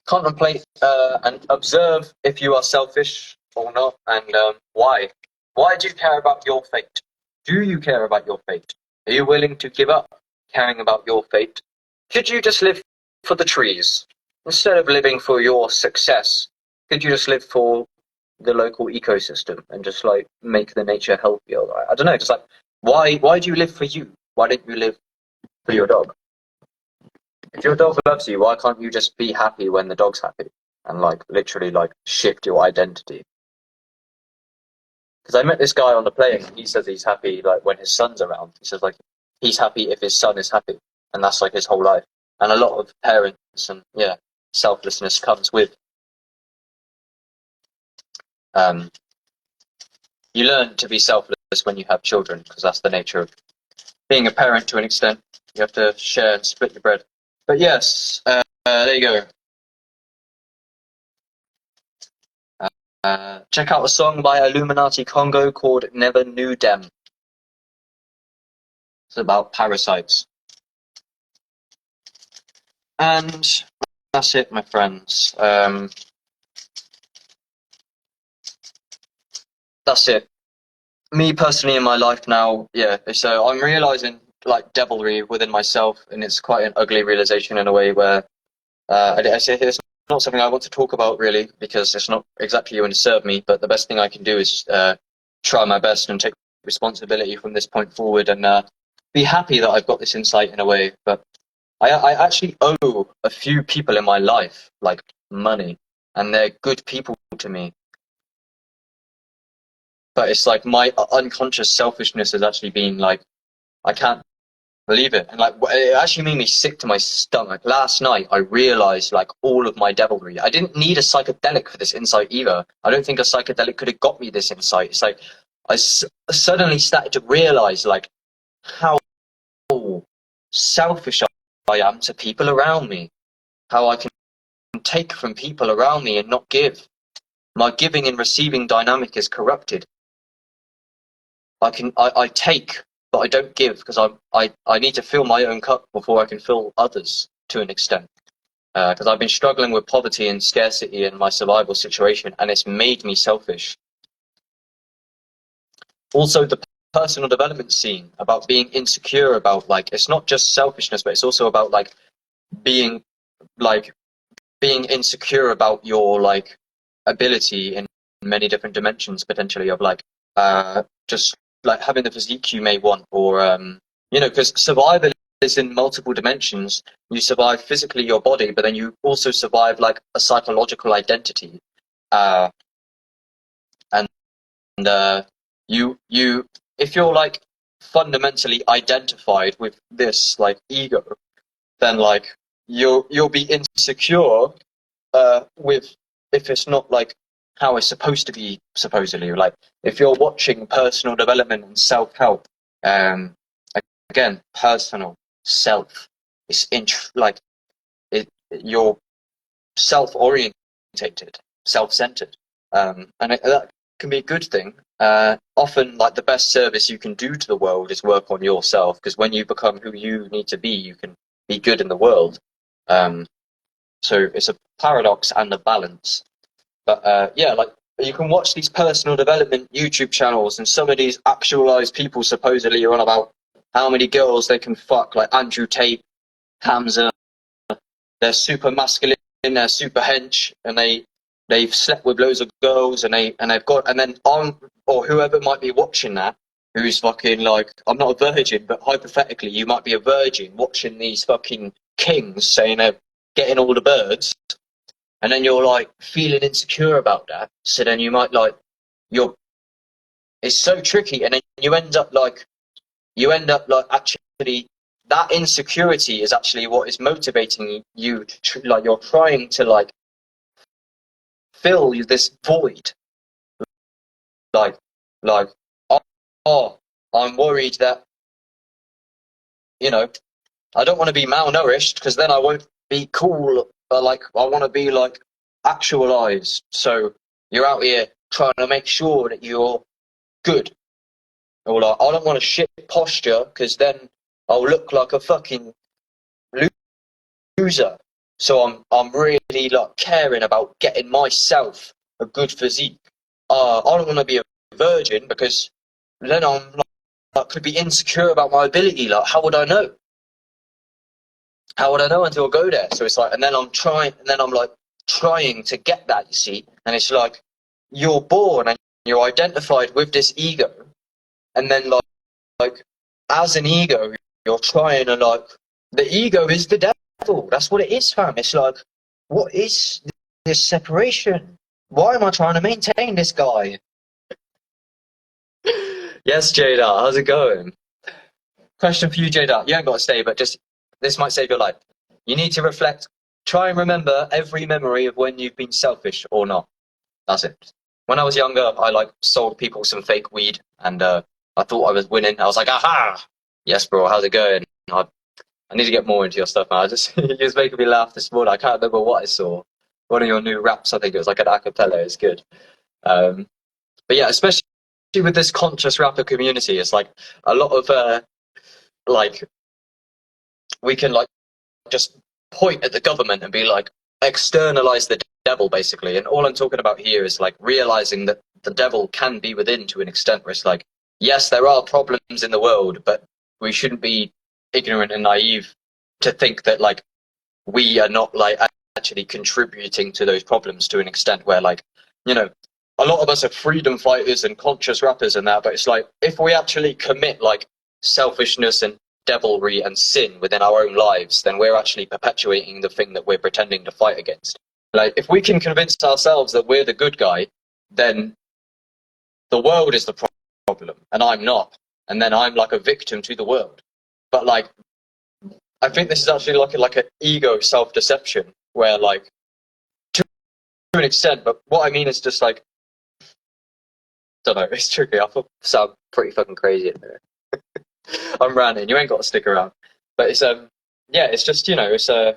contemplate and observe if you are selfish or not, and why. Why do you care about your fate? Do you care about your fate? Are you willing to give up caring about your fate? Could you just live for the trees? Instead of living for your success, could you just live for the local ecosystem and just like make the nature healthier. Like, I don't know, just like why do you live for you? Why don't you live for your dog? If your dog loves you, why can't you just be happy when the dog's happy and like literally like shift your identity? Because I met this guy on the plane and he says he's happy like when his son's around. He says like he's happy if his son is happy, and that's like his whole life. And a lot of parents and yeah, selflessness comes with you learn to be selfless when you have children, because that's the nature of being a parent to an extent. You have to share and split your bread. But yes, there you go. Check out a song by Illuminati Congo called Never Knew Them. It's about parasites. And that's it, my friends. That's it. Me personally in my life now, yeah, so I'm realizing like devilry within myself, and it's quite an ugly realization in a way where I say it's not something I want to talk about really, because it's not exactly going to serve me, but the best thing I can do is try my best and take responsibility from this point forward, and be happy that I've got this insight in a way. But I actually owe a few people in my life like money, and they're good people to me. But it's like my unconscious selfishness has actually been like, I can't believe it. And like, it actually made me sick to my stomach. Last night, I realized like all of my devilry. I didn't need a psychedelic for this insight either. I don't think a psychedelic could have got me this insight. It's like, suddenly started to realize like how selfish I am to people around me. How I can take from people around me and not give. My giving and receiving dynamic is corrupted. I take, but I don't give, because I need to fill my own cup before I can fill others to an extent. Because I've been struggling with poverty and scarcity in my survival situation, and it's made me selfish. Also, the personal development scene about being insecure about like, it's not just selfishness, but it's also about like being insecure about your like ability in many different dimensions potentially of like just like having the physique you may want, or you know, because survival is in multiple dimensions. You survive physically your body, but then you also survive like a psychological identity, and you if you're like fundamentally identified with this like ego, then like you'll be insecure with if it's not like how it's supposed to be, supposedly. Like if you're watching personal development and self-help, again, personal self, it's you're self-orientated, self-centered, and that can be a good thing. Often like the best service you can do to the world is work on yourself, because when you become who you need to be, you can be good in the world. So it's a paradox and a balance. But yeah, like you can watch these personal development YouTube channels, and some of these actualized people supposedly are on about how many girls they can fuck, like Andrew Tate, Hamza. They're super masculine, they're super hench, and they've slept with loads of girls, and they've got, and then on, or whoever might be watching that, who's fucking like, I'm not a virgin, but hypothetically you might be a virgin watching these fucking kings saying they're getting all the birds, and then you're like feeling insecure about that. So then you might like, it's so tricky, and then you end up like actually that insecurity is actually what is motivating you like you're trying to like fill this void, like oh, I'm worried that, you know, I don't want to be malnourished because then I won't be cool, like I want to be like actualized. So you're out here trying to make sure that you're good, or like I don't want to shit posture because then I'll look like a fucking loser. So I'm really like caring about getting myself a good physique. I don't want to be a virgin because then I'm like could be insecure about my ability. Like how would I know? How would I know until I go there? So it's like, and then I'm like trying to get that, you see, and it's like you're born and you're identified with this ego, and then like as an ego, you're trying to like, the ego is the devil. That's what it is, fam. It's like, what is this separation? Why am I trying to maintain this guy? Yes, Jada, how's it going? Question for you, Jada. You ain't got to stay, but just, this might save your life. You need to reflect. Try and remember every memory of when you've been selfish or not. That's it. When I was younger, I like sold people some fake weed, and I thought I was winning. I was like, aha! Yes, bro, how's it going? I need to get more into your stuff, man. You're just making me laugh this morning. I can't remember what I saw. One of your new raps, I think it was like an acapella. It's good. But yeah, especially with this conscious rapper community, it's like a lot of like, we can like just point at the government and be like, externalize the devil, basically. And all I'm talking about here is like realizing that the devil can be within to an extent where it's like, yes, there are problems in the world, but we shouldn't be ignorant and naive to think that like we are not like actually contributing to those problems to an extent where, like, you know, a lot of us are freedom fighters and conscious rappers and that, but it's like, if we actually commit like selfishness and devilry and sin within our own lives, then we're actually perpetuating the thing that we're pretending to fight against. Like, if we can convince ourselves that we're the good guy, then the world is the problem and I'm not, and then I'm like a victim to the world. But like, I think this is actually like an ego self-deception where, like, to an extent, but what I mean is just like, I don't know, it's tricky. I sound pretty fucking crazy in there. I'm ranting. You ain't got to stick around. But it's yeah, it's just, you know, it's a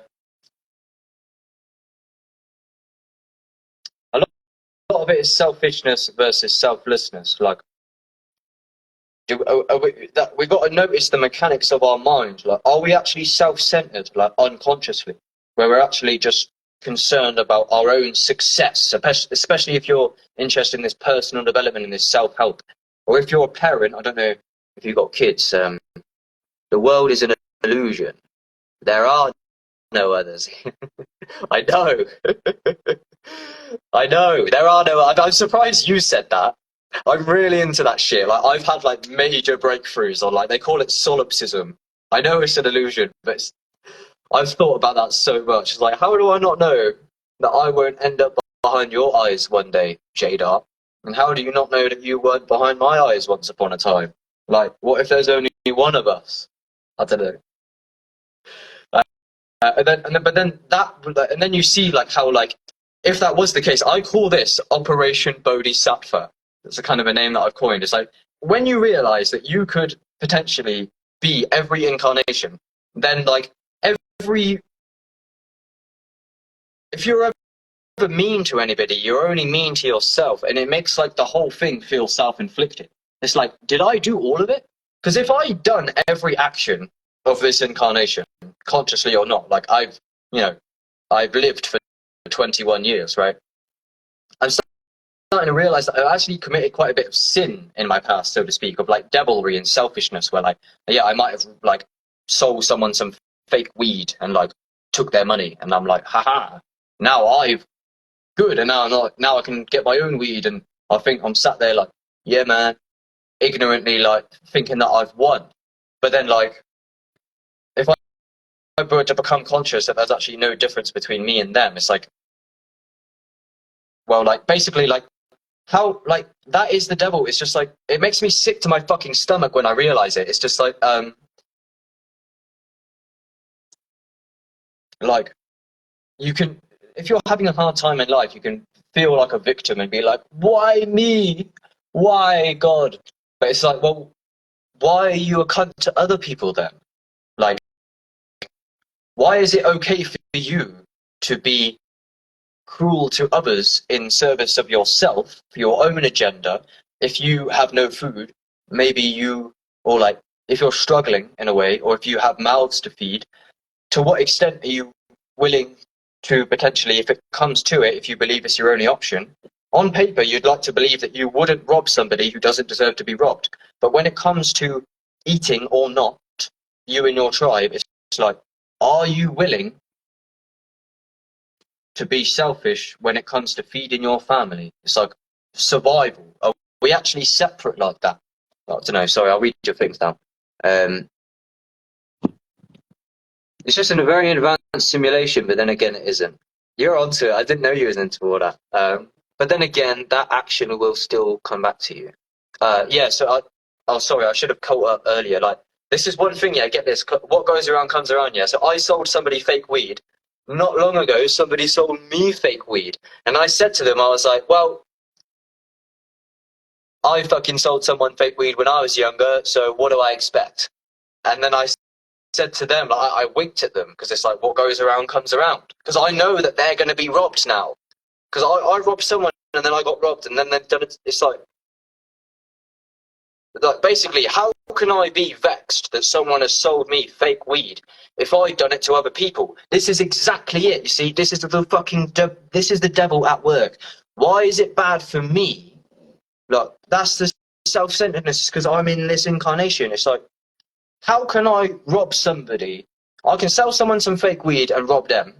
lot of it is selfishness versus selflessness. Like, we got to notice the mechanics of our mind. Like, are we actually self-centered, like unconsciously, where we're actually just concerned about our own success, especially if you're interested in this personal development and this self-help, or if you're a parent. I don't know if you've got kids. The world is an illusion. There are no others. I know. I know. There are no. I'm surprised you said that. I'm really into that shit. Like, I've had like major breakthroughs on, like, they call it solipsism. I know it's an illusion, but I've thought about that so much. It's like, how do I not know that I won't end up behind your eyes one day, Jada? And how do you not know that you weren't behind my eyes once upon a time? Like, what if there's only one of us? I don't know. And then you see like how, like, if that was the case, I call this Operation Bodhisattva. It's a kind of a name that I've coined. It's like, when you realize that you could potentially be every incarnation, then like if you're ever mean to anybody, you're only mean to yourself, and it makes like the whole thing feel self-inflicted. It's like, did I do all of it? Because if I'd done every action of this incarnation, consciously or not, like, I've lived for 21 years, right? I'm starting to realize that I actually committed quite a bit of sin in my past, so to speak, of like devilry and selfishness, where like, yeah, I might have like sold someone some fake weed and like took their money, and I'm like, haha, now I've good, and now I can get my own weed, and I think I'm sat there like, yeah, man, ignorantly like thinking that I've won. But then, like, if I were to become conscious that there's actually no difference between me and them, it's like, well, like, basically, like, how, like, that is the devil. It's just like, it makes me sick to my fucking stomach when I realize it. It's just like, you can, if you're having a hard time in life, you can feel like a victim and be like, why me? Why, God? But it's like, well, why are you a cunt to other people then? Like, why is it okay for you to be cruel to others in service of yourself, for your own agenda? If you have no food, maybe you, or like, if you're struggling in a way, or if you have mouths to feed, to what extent are you willing to potentially, if it comes to it, if you believe it's your only option, on paper, you'd like to believe that you wouldn't rob somebody who doesn't deserve to be robbed. But when it comes to eating or not, you and your tribe, it's like, are you willing to be selfish when it comes to feeding your family? It's like, survival? Are we actually separate like that? I don't know. Sorry, I'll read your things down. It's just in a very advanced simulation, but then again, it isn't. You're onto it. I didn't know you was into all that. But then again, that action will still come back to you. Yeah. So, sorry, I should have caught up earlier. Like, this is one thing. Yeah, get this. What goes around comes around. Yeah. So I sold somebody fake weed. Not long ago, somebody sold me fake weed, and I said to them, I was like, well, I fucking sold someone fake weed when I was younger, so what do I expect? And then I said to them, I winked at them, because it's like, what goes around comes around. Because I know that they're going to be robbed now. Because I robbed someone, and then I got robbed, and then they've done it. It's like basically, how can I be vexed that someone has sold me fake weed if I've done it to other people? This is exactly it. You see, this is the fucking this is the devil at work. Why is it bad for me? Look, that's the self-centeredness, because I'm in this incarnation. It's like, how can I rob somebody? I can sell someone some fake weed and rob them,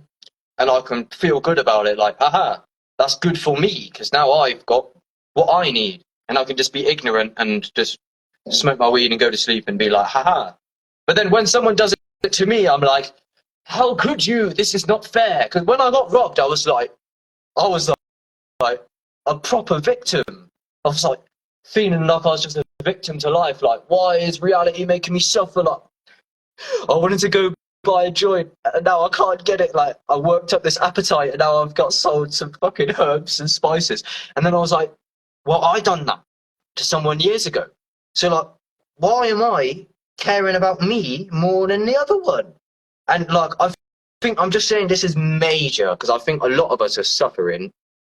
and I can feel good about it. Like, aha, that's good for me, because now I've got what I need, and I can just be ignorant and just smoke my weed and go to sleep and be like, haha. But then when someone does it to me, I'm like, how could you? This is not fair. Because when I got robbed, I was like a proper victim. I was like feeling like I was just a victim to life. Like, why is reality making me suffer? Like, I wanted to go buy a joint, and now I can't get it. Like, I worked up this appetite, and now I've got sold some fucking herbs and spices. And then I was like, well, I done that to someone years ago. So, like, why am I caring about me more than the other one? And, like, I think I'm just saying this is major, because I think a lot of us are suffering,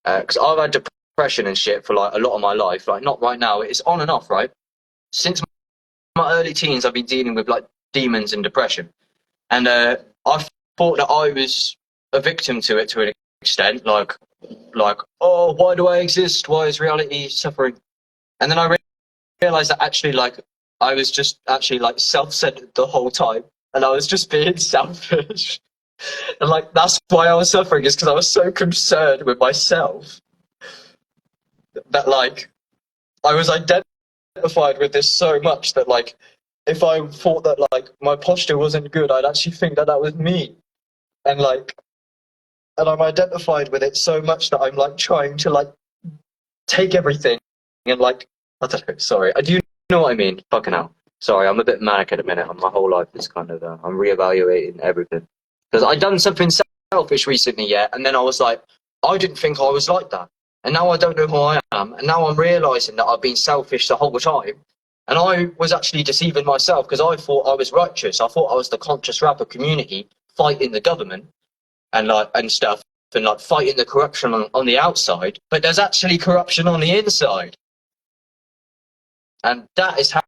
because I've had depression and shit for, like, a lot of my life. Like, not right now. It's on and off, right? Since my early teens, I've been dealing with, like, demons and depression. And I thought that I was a victim to it to an extent. Like, oh, why do I exist? Why is reality suffering? And then I realized that actually, like, I was just actually like self-centered the whole time, and I was just being selfish. And like, that's why I was suffering, is because I was so concerned with myself that, like, I was identified with this so much that, like, if I thought that, like, my posture wasn't good, I'd actually think that that was me. And like, and I'm identified with it so much that I'm like trying to like take everything and like, I don't know, sorry. Do you know what I mean? Fucking hell. Sorry, I'm a bit manic at the minute. My whole life is kind of, I'm reevaluating everything. Because I'd done something selfish recently, yeah, and then I was like, I didn't think I was like that. And now I don't know who I am. And now I'm realising that I've been selfish the whole time. And I was actually deceiving myself, because I thought I was righteous. I thought I was the conscious rapper community fighting the government and like and stuff, and like fighting the corruption on the outside. But there's actually corruption on the inside. And that is how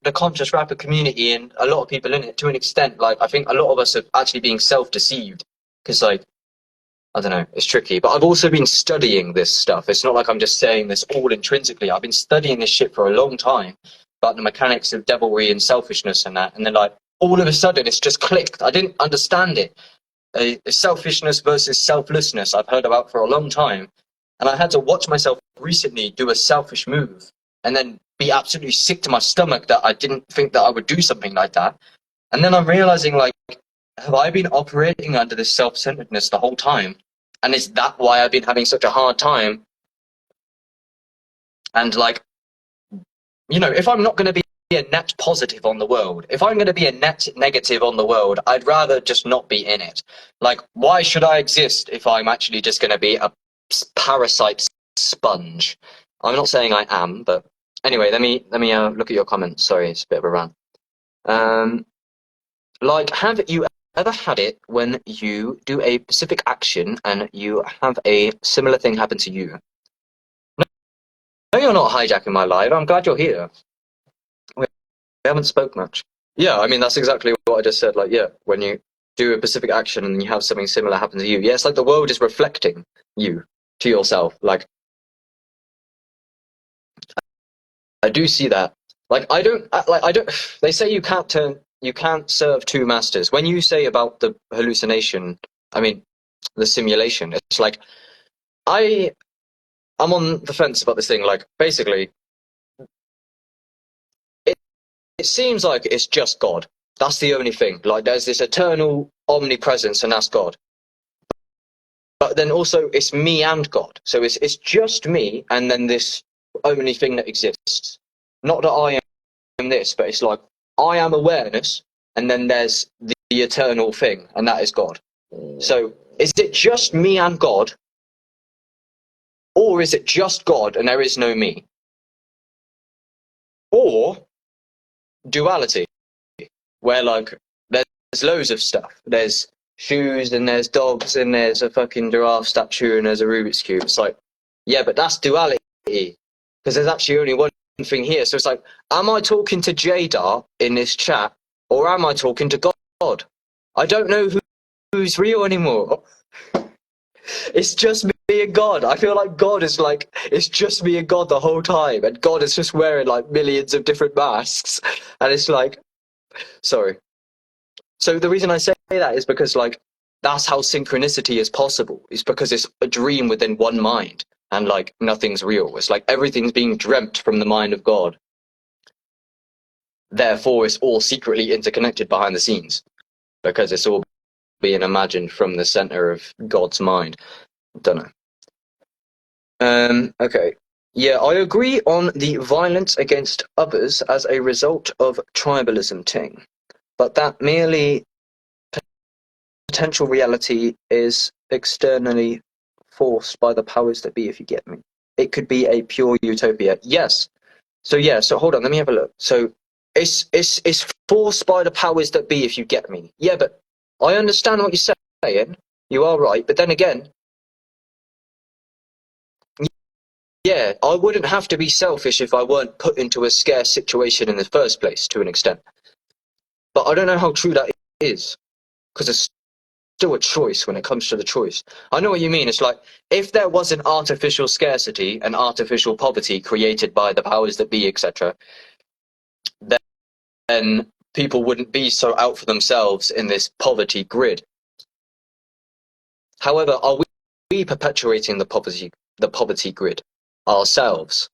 the conscious rapper community and a lot of people in it, to an extent, like, I think a lot of us are actually being self-deceived, because, like, I don't know, it's tricky. But I've also been studying this stuff. It's not like I'm just saying this all intrinsically. I've been studying this shit for a long time, about the mechanics of devilry and selfishness and that. And then, like, all of a sudden, it's just clicked. I didn't understand it. Selfishness versus selflessness I've heard about for a long time. And I had to watch myself recently do a selfish move and then be absolutely sick to my stomach that I didn't think that I would do something like that. And then I'm realizing, like, have I been operating under this self-centeredness the whole time? And is that why I've been having such a hard time? And, like, you know, if I'm not going to be a net positive on the world, if I'm going to be a net negative on the world, I'd rather just not be in it. Like, why should I exist if I'm actually just going to be a parasite sponge? I'm not saying I am, but anyway, let me look at your comments. Sorry, it's a bit of a rant. Like, have you ever had it when you do a specific action and you have a similar thing happen to you? No, you're not hijacking my live. I'm glad you're here. We haven't spoke much. Yeah, I mean, that's exactly what I just said. Like, yeah, when you do a specific action and you have something similar happen to you. Yeah, it's like the world is reflecting you to yourself. Like, I do see that. Like, I don't, they say you can't serve two masters. When you say about the hallucination, I mean, the simulation, it's like, I'm on the fence about this thing. Like, basically, it seems like it's just God. That's the only thing. Like, there's this eternal omnipresence, and that's God. But then also, it's me and God. So it's just me, and then this only thing that exists. Not that I am this, but it's like I am awareness, and then there's the eternal thing, and that is God. So is it just me and God, or is it just God and there is no me? Or duality, where like there's loads of stuff. There's shoes and there's dogs and there's a fucking giraffe statue and there's a Rubik's Cube. It's like, yeah, but that's duality, because there's actually only one thing here. So it's like, am I talking to Jadar in this chat, or am I talking to God? I don't know who's real anymore. It's just me and God. I feel like God is like, it's just me and God the whole time, and God is just wearing like millions of different masks, and it's like, sorry. So the reason I say that is because like that's how synchronicity is possible. It's because it's a dream within one mind, and like nothing's real. It's like everything's being dreamt from the mind of God. Therefore, it's all secretly interconnected behind the scenes, because it's all being imagined from the center of God's mind. Don't know. Okay. Yeah, I agree on the violence against others as a result of tribalism thing, but that merely potential reality is externally forced by the powers that be, if you get me. It could be a pure utopia. Yes. So yeah, so hold on, let me have a look. So it's forced by the powers that be, if you get me. Yeah, but I understand what you're saying. You are right, but then again, yeah, I wouldn't have to be selfish if I weren't put into a scarce situation in the first place, to an extent. But I don't know how true that is, because it's still a choice when it comes to the choice. I know what you mean. It's like, if there was an artificial scarcity and artificial poverty created by the powers that be, etc., then people wouldn't be so out for themselves in this poverty grid. However, are we perpetuating the poverty grid ourselves?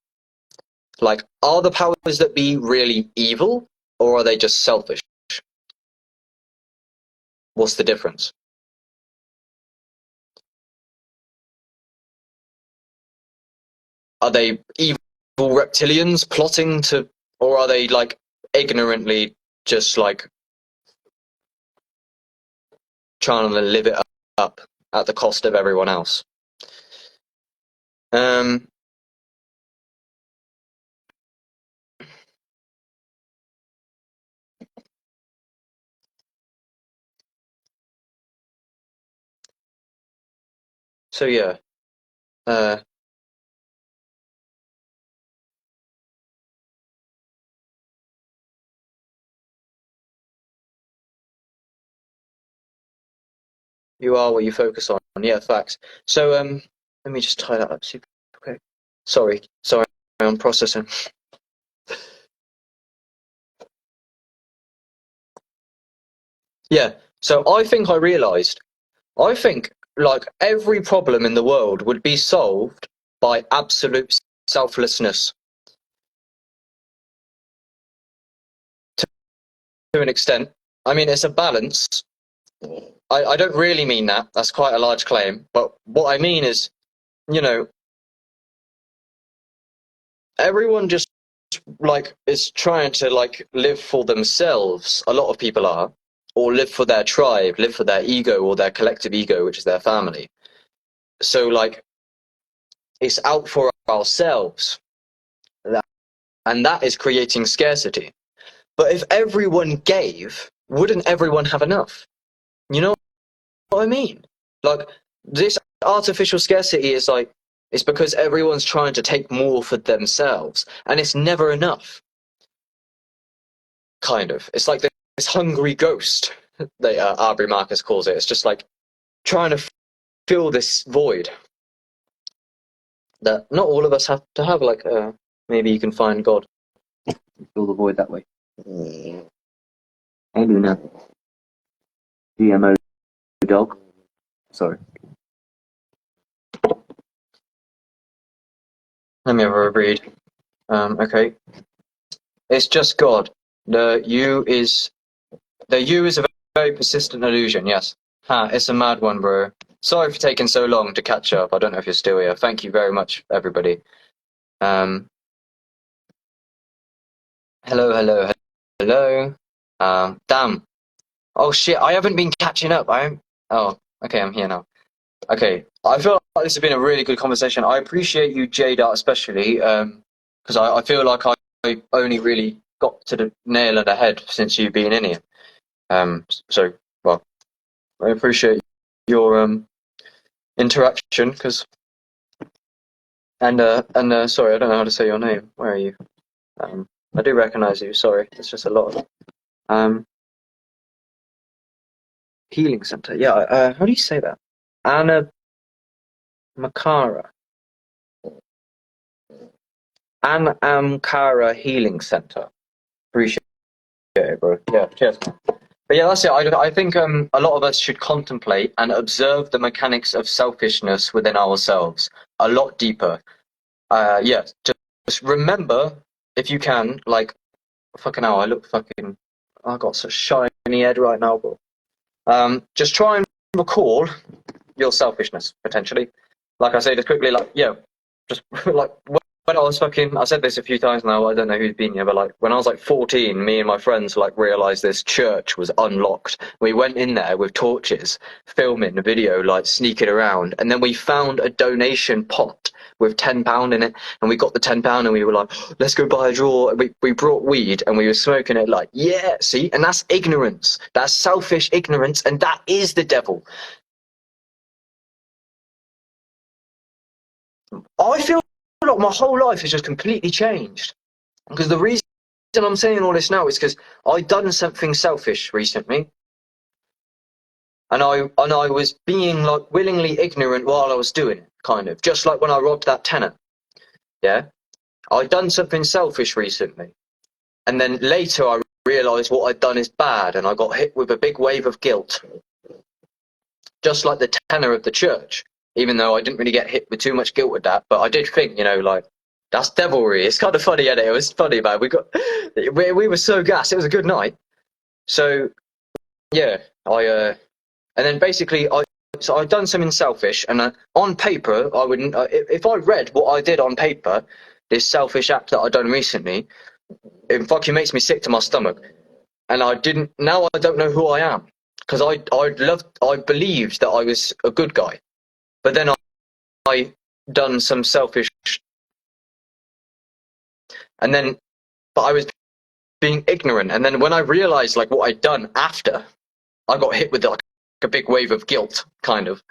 Like, are the powers that be really evil, or are they just selfish? What's the difference? Are they evil reptilians plotting to, or are they like ignorantly just like trying to live it up at the cost of everyone else? So yeah, you are what you focus on. Yeah, facts. So let me just tie that up super quick. Sorry, I'm processing. Yeah, so I think I realised. I think like every problem in the world would be solved by absolute selflessness to an extent. I mean, it's a balance. I don't really mean that. That's quite a large claim. But what I mean is, you know, everyone just like is trying to like live for themselves. A lot of people are, or live for their tribe, live for their ego or their collective ego, which is their family. So like, it's out for ourselves, and that is creating scarcity. But if everyone gave, wouldn't everyone have enough? You know what I mean? Like, this artificial scarcity is like, it's because everyone's trying to take more for themselves, and it's never enough. Kind of. It's like this hungry ghost that Aubrey Marcus calls it. It's just like trying to fill this void that not all of us have to have. Like, maybe you can find God, fill the void that way. Hey, Luna. GMO dog. Sorry. Let me have a read. Okay. It's just God. The you is a very persistent illusion. Yes. Ha! It's a mad one, bro. Sorry for taking so long to catch up. I don't know if you're still here. Thank you very much, everybody. Hello, hello, hello. Damn. Oh shit! I haven't been catching up. Oh, okay. I'm here now. Okay. I feel like this has been a really good conversation. I appreciate you, J-Dart, especially, because I feel like I only really got to the nail on the head since you've been in here. So, well, I appreciate your interaction, because and sorry, I don't know how to say your name. Where are you? I do recognise you. Sorry, it's just a lot of healing center. Yeah. How do you say that? Anna Makara. An Amkara Healing Center. Appreciate it, bro. Yeah, cheers, man. But yeah, that's it. I think a lot of us should contemplate and observe the mechanics of selfishness within ourselves a lot deeper. Yeah, just remember, if you can, like, fucking hell, I got such shiny head right now, bro. Just try and recall your selfishness, potentially. Like I say, just quickly, like, yeah, just like when I was I said this a few times now, I don't know who's been here, but like when I was like 14, me and my friends like realized this church was unlocked. We went in there with torches, filming the video, like sneaking around, and then we found a donation pot with £10 in it, and we got the £10 and we were like, let's go buy a draw. We brought weed and we were smoking it, like, yeah, see, and that's ignorance. That's selfish ignorance, and that is the devil. I feel like my whole life has just completely changed. Because the reason I'm saying all this now is because I done something selfish recently. And I was being like willingly ignorant while I was doing it, kind of. Just like when I robbed that tenant. Yeah? I done something selfish recently. And then later I realised what I'd done is bad, and I got hit with a big wave of guilt. Just like the tenor of the church. Even though I didn't really get hit with too much guilt with that, but I did think, you know, like, that's devilry. It's kind of funny, isn't it? It was funny, man. We were so gassed. It was a good night. So, yeah, and then basically I'd done something selfish, and on paper, I wouldn't, if I read what I did on paper, this selfish act that I'd done recently, it fucking makes me sick to my stomach. And now I don't know who I am. Because I believed that I was a good guy. But then I done some selfish, but I was being ignorant. And then when I realized like what I'd done after, I got hit with like a big wave of guilt, kind of.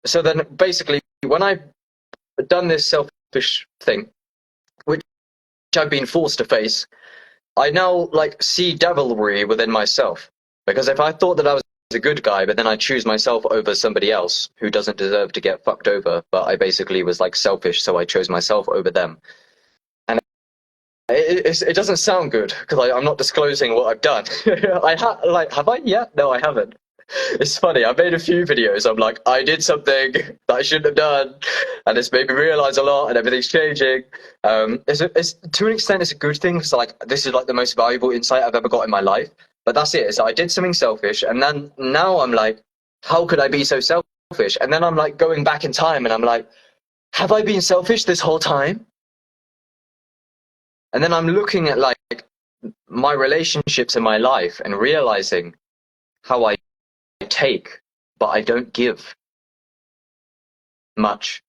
So then basically when I done this selfish thing, which I've been forced to face, I now like see devilry within myself. Because if I thought that I was a good guy, but then I choose myself over somebody else who doesn't deserve to get fucked over, but I basically was like selfish, so I chose myself over them. And it doesn't sound good because I'm not disclosing what I've done. Have I? Yeah, no, I haven't. It's funny. I made a few videos. I'm like, I did something that I shouldn't have done, and it's made me realize a lot, and everything's changing. It's to an extent, it's a good thing. So like, this is like the most valuable insight I've ever got in my life. But that's it. So I did something selfish, and then now I'm like, how could I be so selfish? And then I'm like going back in time, and I'm like, have I been selfish this whole time? And then I'm looking at like my relationships in my life and realizing how I take, but I don't give much.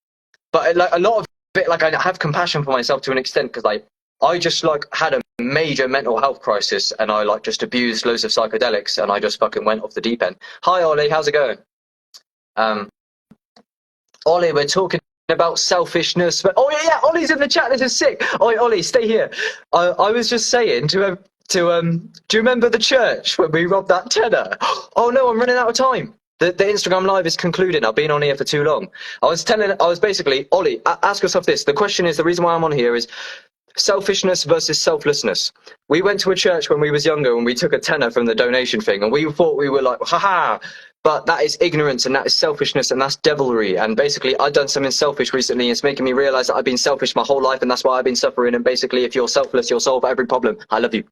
But like a lot of it, like I have compassion for myself to an extent because I just like had a major mental health crisis, and I like just abused loads of psychedelics, and I just fucking went off the deep end. Hi Ollie, how's it going? Ollie, we're talking about selfishness. But oh yeah, Ollie's in the chat. This is sick. Ollie, stay here. I was just saying do you remember the church when we robbed that tenor? Oh no, I'm running out of time. The Instagram live is concluding. I've been on here for too long. I was basically, Ollie, ask yourself this. The question is, the reason why I'm on here is selfishness versus selflessness. We went to a church when we was younger and we took a tenner from the donation thing, and we thought we were like, haha, But that is ignorance, and that is selfishness, and that's devilry. And basically, I've done something selfish recently. It's making me realize that I've been selfish my whole life, and that's why I've been suffering. And basically, if you're selfless, you'll solve every problem. I love you.